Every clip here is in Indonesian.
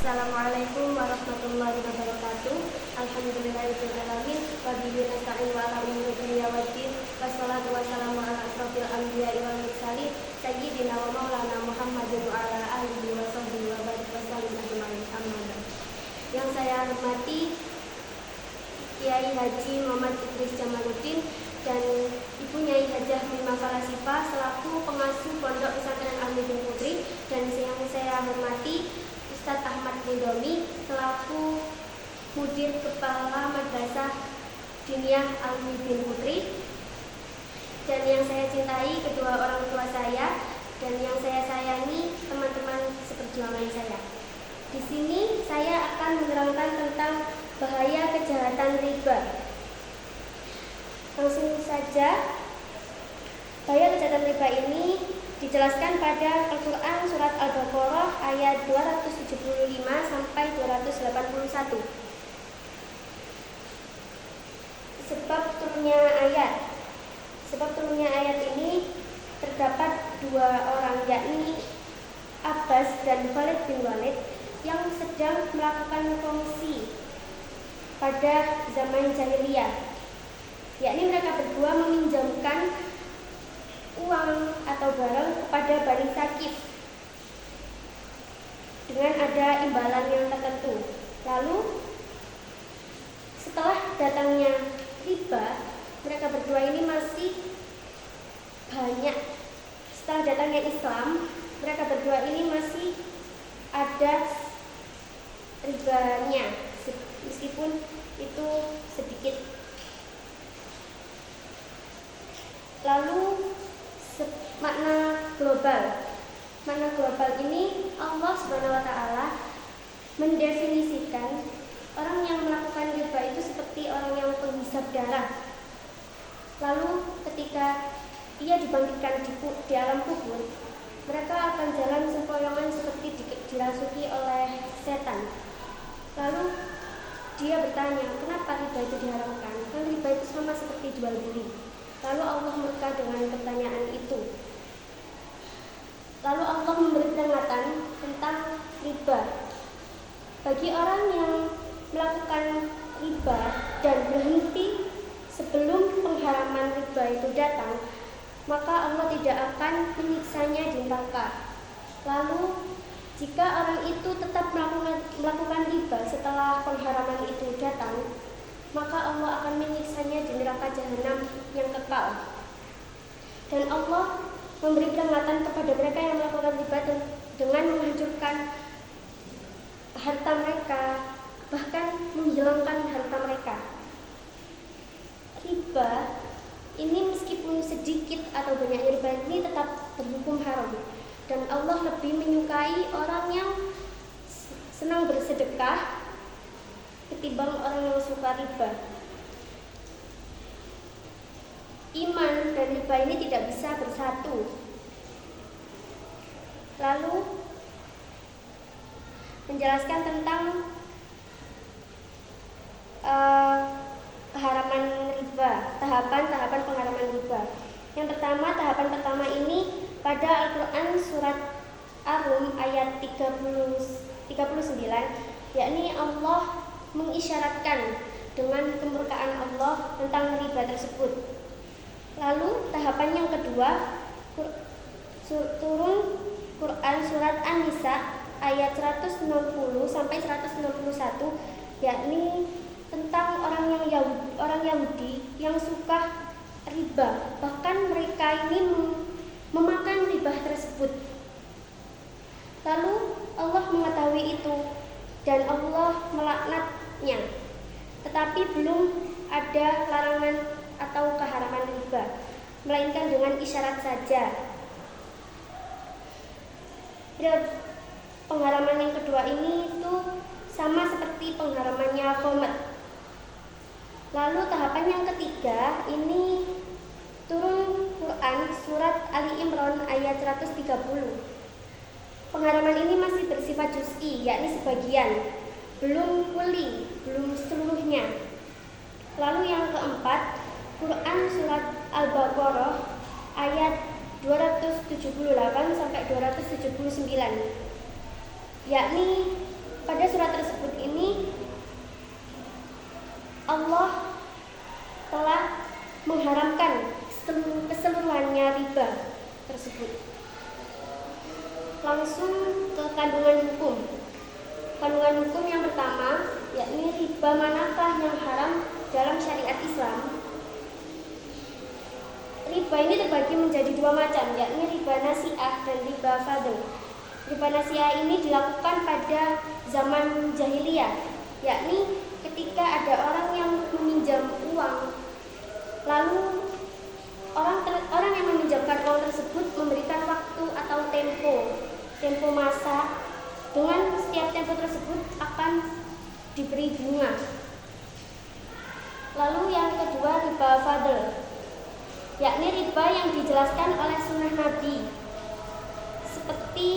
Assalamualaikum warahmatullahi wabarakatuh. Alhamdulillahirabbil alamin wa bihi nasta'in wa ala umuri dunya waddin. Wassalatu wassalamu ala asrofil anbiya'i wal mursalin sayyidina wa maulana Muhammadin wa ala alihi wa sahbihi wa barik wasallim ajmain. Amma ba'd. Yang saya hormati Kiai Haji Muhammad Idris Jamaluddin dan Ibu Nyai Hajah Mimah Falasifa selaku pengasuh Pondok Pesantren Al-Mubin Putri, dan yang saya hormati Ustadz Ahmad Nidomi selaku Mudir Kepala Madrasah Diniyah Al-Mubin Putri, dan yang saya cintai kedua orang tua saya, dan yang saya sayangi teman-teman seperjuangan saya. Di sini saya akan menerangkan tentang bahaya kejahatan riba. Langsung saja, bahaya kejahatan riba ini dijelaskan pada Al-Quran surat Al-Baqarah ayat 275 sampai 281. Sebab turunnya ayat ini terdapat dua orang, yakni Abbas dan Khalid bin Walid, yang sedang melakukan kongsi pada zaman jahiliyah, yakni mereka berdua meminjamkan uang atau barang kepada Bani Sakif dengan ada imbalan yang tertentu. Lalu setelah datangnya riba, mereka berdua ini masih banyak. Setelah datangnya Islam, mereka berdua ini masih ada ribanya, meskipun itu sedikit. Lalu makna global ini Allah Subhanahu wa taala mendefinisikan orang yang melakukan riba itu seperti orang yang penghisap darah. Lalu ketika ia dibangkitkan di alam kubur, mereka akan jalan sempoyongan seperti dirasuki oleh setan. Lalu dia bertanya, kenapa riba itu diharamkan? Kan riba itu sama seperti jual beli. Lalu Allah murka dengan pertanyaan itu. Lalu Allah memberi peringatan tentang riba. Bagi orang yang melakukan riba dan berhenti sebelum pengharaman riba itu datang, maka Allah tidak akan menyiksanya di neraka. Lalu jika orang itu tetap melakukan riba setelah pengharaman itu datang, maka Allah akan menyiksanya di neraka jahanam yang kekal. Dan Allah memberi peringatan kepada mereka yang melakukan riba dengan menghancurkan harta mereka, bahkan menghilangkan harta mereka. Riba ini meskipun sedikit atau banyaknya riba ini tetap berhukum haram, dan Allah lebih menyukai orang yang senang bersedekah ketimbang orang yang suka riba. Iman dan riba ini tidak bisa bersatu. Lalu menjelaskan tentang pengharaman riba, tahapan pengharaman riba. Yang pertama, tahapan pertama ini pada Al-Quran surat Ar-Rum ayat 39, yakni Allah mengisyaratkan dengan kemurkaan Allah tentang riba tersebut. Lalu tahapan yang kedua, turun Quran surat An-Nisa ayat 160 sampai 161, yakni tentang orang Yahudi yang suka riba, bahkan mereka ini memakan riba tersebut. Lalu Allah mengetahui itu dan Allah melaknatnya, tetapi belum ada larangan atau keharaman riba, melainkan dengan isyarat saja. Pengharaman yang kedua ini itu sama seperti pengharamannya khomer. Lalu tahapan yang ketiga ini turun Quran surat Ali Imran ayat 130. Pengharaman ini masih bersifat juz'i, yakni sebagian, belum kulli, belum seluruhnya. Lalu yang keempat, Quran surat Al-Baqarah ayat 278 sampai 279, yakni pada Allah telah mengharamkan keseluruhannya riba tersebut. Langsung ke kandungan hukum. Kandungan hukum yang pertama, yakni riba manakah yang haram dalam syariat Islam? Riba ini terbagi menjadi dua macam, yakni riba nasi'ah dan riba fadl. Riba nasi'ah ini dilakukan pada zaman jahiliyah, yakni ketika ada orang yang meminjam uang, lalu orang yang meminjamkan uang tersebut memberikan waktu atau tempo masa, dengan setiap tempo tersebut akan diberi bunga. Lalu yang kedua riba fadl, yakni riba yang dijelaskan oleh sunnah Nabi, seperti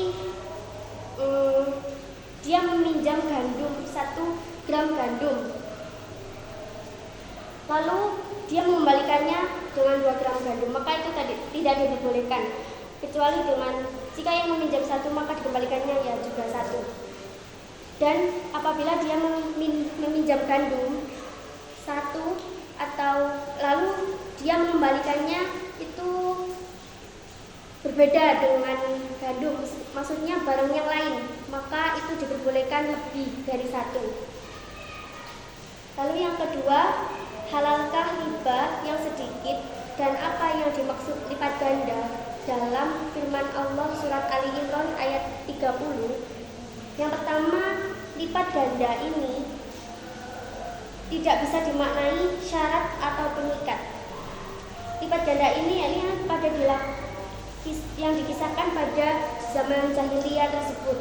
dia meminjam gandum 1 gram gandum, lalu dia mengembalikannya dengan 2 gram gandum, maka itu tidak diperbolehkan, kecuali dengan jika yang meminjam 1 maka dikembalikannya ya juga 1. Dan apabila dia meminjam gandum 1 atau lalu dia mengembalikannya itu berbeda dengan gandum, maksudnya barang yang lain, maka itu diperbolehkan lebih dari 1. Lalu yang kedua, halalkah riba yang sedikit dan apa yang dimaksud lipat ganda dalam firman Allah surat Ali Imran ayat 30. Yang pertama, lipat ganda ini tidak bisa dimaknai syarat atau pengikat. Lipat ganda ini yang dikisahkan pada zaman jahiliyah tersebut.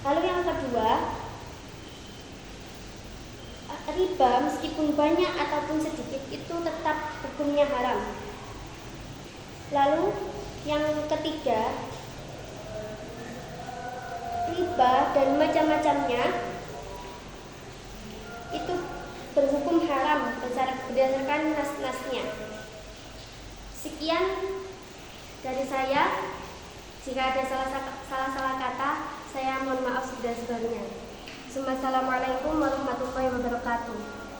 Lalu yang kedua, riba meskipun banyak ataupun sedikit itu tetap hukumnya haram. Lalu yang ketiga, riba dan macam-macamnya itu berhukum haram berdasarkan nas-nasnya. Sekian dari saya. Jika ada salah kata, saya mohon maaf sebesar-besarnya. Assalamualaikum warahmatullahi wabarakatuh.